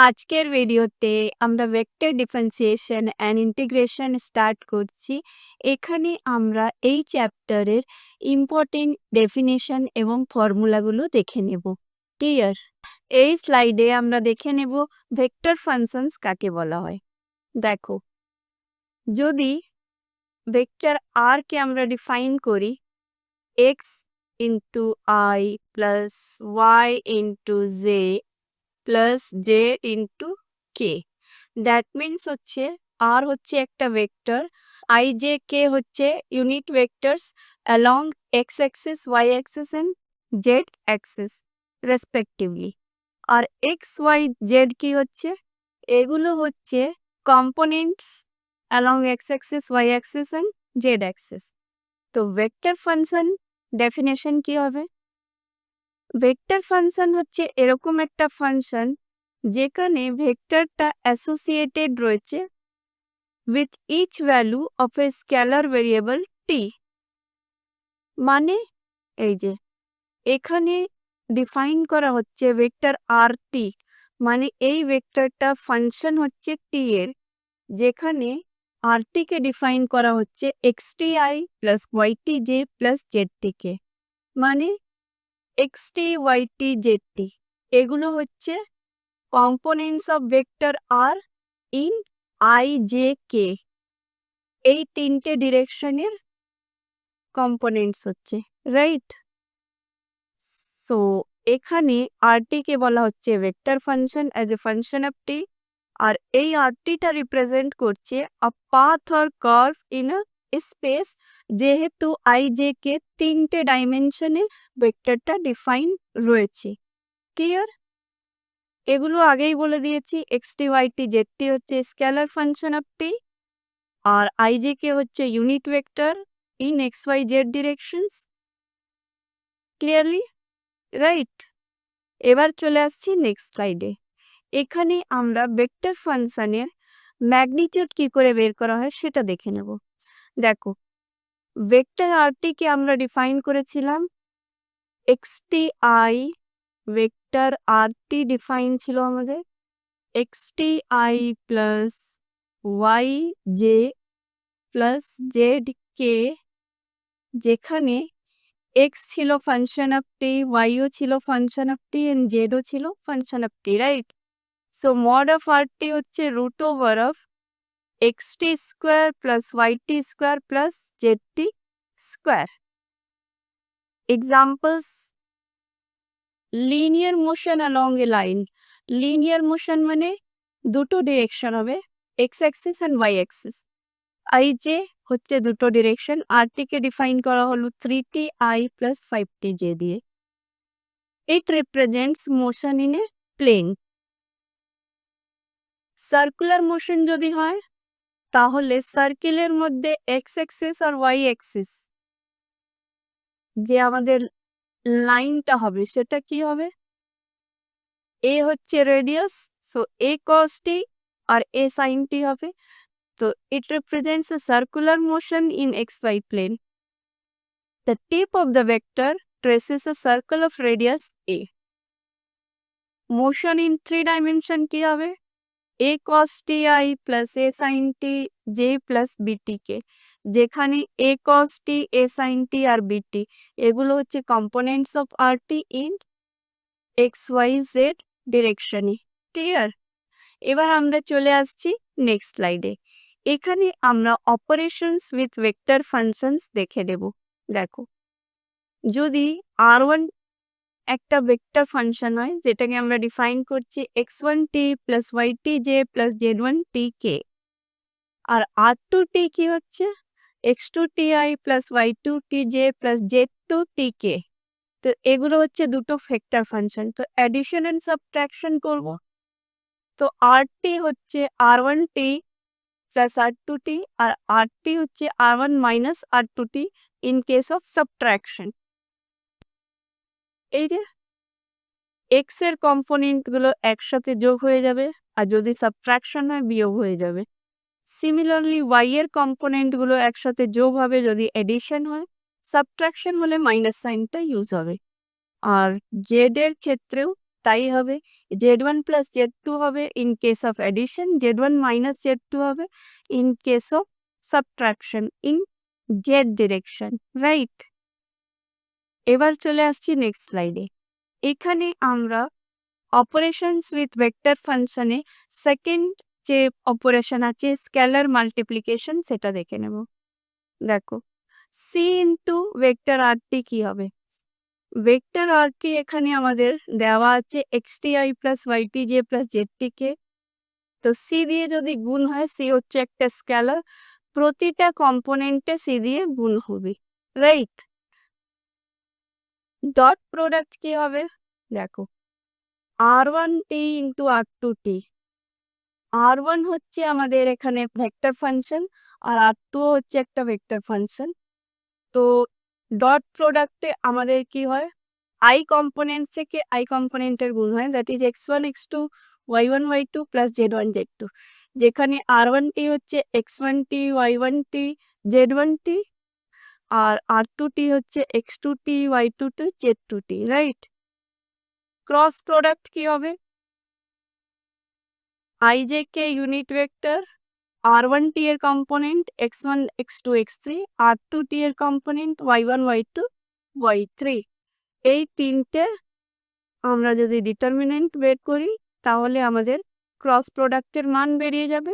আজকের ভিডিওতে আমরা vector differentiation and integration start করছি। এখানে আমরা এই চ্যাপ্টারের ইম্পর্টেন্ট ডেফিনেশন এবং ফর্মুলাগুলো দেখে নেব। ক্লিয়ার? এই স্লাইডে আমরা দেখে নেব ভেক্টর ফাংশনস কাকে বলা হয়। দেখো, যদি ভেক্টর আর কে আমরা ডিফাইন করি X into I plus Y into J plus J into K, that means হচ্ছে আর হচ্ছে একটা ভেক্টর, আই জে কে হচ্ছে unit vectors along X axis Y axis and Z axis respectively. আর এক্স ওয়াই জেড কি হচ্ছে, এগুলো হচ্ছে components along X axis Y axis and Z axis. তো ভেক্টর ফাংশন ডেফিনেশন কি হবে? ভেক্টর ফাংশন হচ্ছে এরকম একটা ফাংশন যেখানে ভেক্টরটা অ্যাসোসিয়েটেড রয়েছে with each value of a scalar variable t. মানে এই যে এখানে ডিফাইন করা হচ্ছে ভেক্টর আর টি, মানে এই ভেক্টরটা ফাংশন হচ্ছে টি এর, যেখানে আর টিকে ডিফাইন করা হচ্ছে x t i plus y t j plus z টিকে, মানে x t y t z t এগুলো হচ্ছে কম্পোনেন্টস অফ ভেক্টর আর ইন আই জে কে। এই তিনটে ডিরেকশনের কম্পোনেন্টস হচ্ছে, রাইট? সো এখানে আরটিকে বলা হচ্ছে vector function as a function of t, আর এই আরটিটা রিপ্রেজেন্ট করছে a path or curve in a space, যেহেতু আই জে কে তিনটে ডাইমেনশনে ভেক্টরটা ডিফাইন রয়েছে। ক্লিয়ার? এগুলো আগেই বলে দিয়েছি, x t y t z t হচ্ছে স্কেলার ফাংশন অফ টি, আর আই জে কে হচ্ছে unit vector in x Y z ডিরেকশনস। ক্লিয়ারলি? রাইট। এবার চলে আসছি নেক্সট স্লাইডে। এখানে আমরা ভেক্টর ফাংশনের ম্যাগনিটিউড কি করে বের করা হয় সেটা দেখে নেব। দেখো, ভেক্টর আরটিকে আমরা ডিফাইন করেছিলাম x t i, vector r t define ছিল আমাদের x t i plus y j plus z k, যেখানে এক্স ছিল ফাংশন অফ টি, ওয়াইও ছিল ফাংশন অফ টি, এন্ড জেডও ছিল function of t, right? So mod of r t হচ্ছে root over of x t square plus y t square plus z t square. Examples, linear motion along a line. Linear motion মানে দুটো direction হবে, X axis and Y axis. I J হচ্ছে দুটো direction, আর টিকে define করা হলো 3টি I plus 5টি জে দিয়ে। It represents motion in a plane. Circular motion যদি হয় তাহলে সার্কেলের মধ্যে এক্স অ্যাক্সিস আর ওয়াই অ্যাক্সিস যে আমাদের লাইনটা হবে সেটা কি হবে? এ হচ্ছে radius, so a cos t আর এ সাইন টি হবে। তো it represents a circular motion in xy plane. The tip of the vector traces a circle of radius a. Motion in 3 dimension কি হবে? a cos ti plus a sin t j plus bt কে, যেখানে a cos t, a sin t R bt এগুলো হচ্ছে components of rt in x Y z ডিরেকশনে। Clear? এবার আমরা চলে আসছি নেক্সট স্লাইডে। এখানে আমরা অপারেশনস উইথ ভেক্টর ফাংশনস দেখে নেব। দেখো, যদি আর ওয়ান একটা ভেক্টর ফাংশন হয় যেটাকে আমরা ডিফাইন করছি x one t plus y t j plus z one t k, আর আর টু টি কি হচ্ছে x two t i plus y two t j plus z two t k. তো এগুলো হচ্ছে দুটো ভেক্টর ফাংশন। তো addition and subtraction করব। তো আর টি হচ্ছে r one t plus r two t, আর আর টি হচ্ছে r one minus r two t in case of subtraction. এই যে এক্স এর কম্পোনেন্টগুলো একসাথে যোগ হয়ে যাবে, আর যদি সাবট্রাকশন হয় বিয়োগ হয়ে যাবে। সিমিলারলি ওয়াই এর কম্পোনেন্টগুলো একসাথে যোগ হবে যদি এডিশন হয়, সাবট্রাকশন হলে মাইনাস সাইনটা ইউজ হবে। আর জেড এর ক্ষেত্রেও তাই হবে। z1 প্লাস z2 হবে in case of addition, z1 minus z2 হবে in case of subtraction in Z direction, right? এবার চলে আসছি নেক্সট স্লাইডে। এখানে আমরা অপারেশনস উইথ ভেক্টর ফাংশনে সেকেন্ড যে অপারেশন আছে স্কেলার মাল্টিপ্লিকেশন সেটা দেখে নেব। দেখো সি ইন্টু ভেক্টর আরটি কি হবে? ভেক্টর আরটি এখানে আমাদের দেওয়া আছে এক্সটিআই প্লাস ওয়াইটিজে প্লাস জেডটিকে। তো সি দিয়ে যদি গুণ হয়, সি হচ্ছে একটা স্কেলার, প্রতিটা কম্পোনেন্টে সি দিয়ে গুণ হবে, রাইট? ডট প্রোডাক্ট কি হবে? দেখো r1t ইন্টু r2t। r1 হচ্ছে আমাদের এখানে ভেক্টর ফাংশন আর r2 হচ্ছে একটা ভেক্টর ফাংশন। তো ডট প্রোডাক্টে আমাদের কি হয়, আই কম্পোনেন্ট থেকে আই কম্পোনেন্টের গুণ হয়, that is x1 x2 y1 y2 plus z1 z2, যেখানে r1t হচ্ছে x1t y1t z1t আর r2t হচ্ছে x2t y2t z2t, right? Cross product কি হবে? ijk ইউনিট ভেক্টর, r1t এর component x1 x2 x3, r2t এর কম্পোনেন্ট y1 y2 y3। এই তিনটে আমরা যদি ডিটারমিনেন্ট বের করি তাহলে আমাদের ক্রস প্রোডাক্টের মান বেরিয়ে যাবে।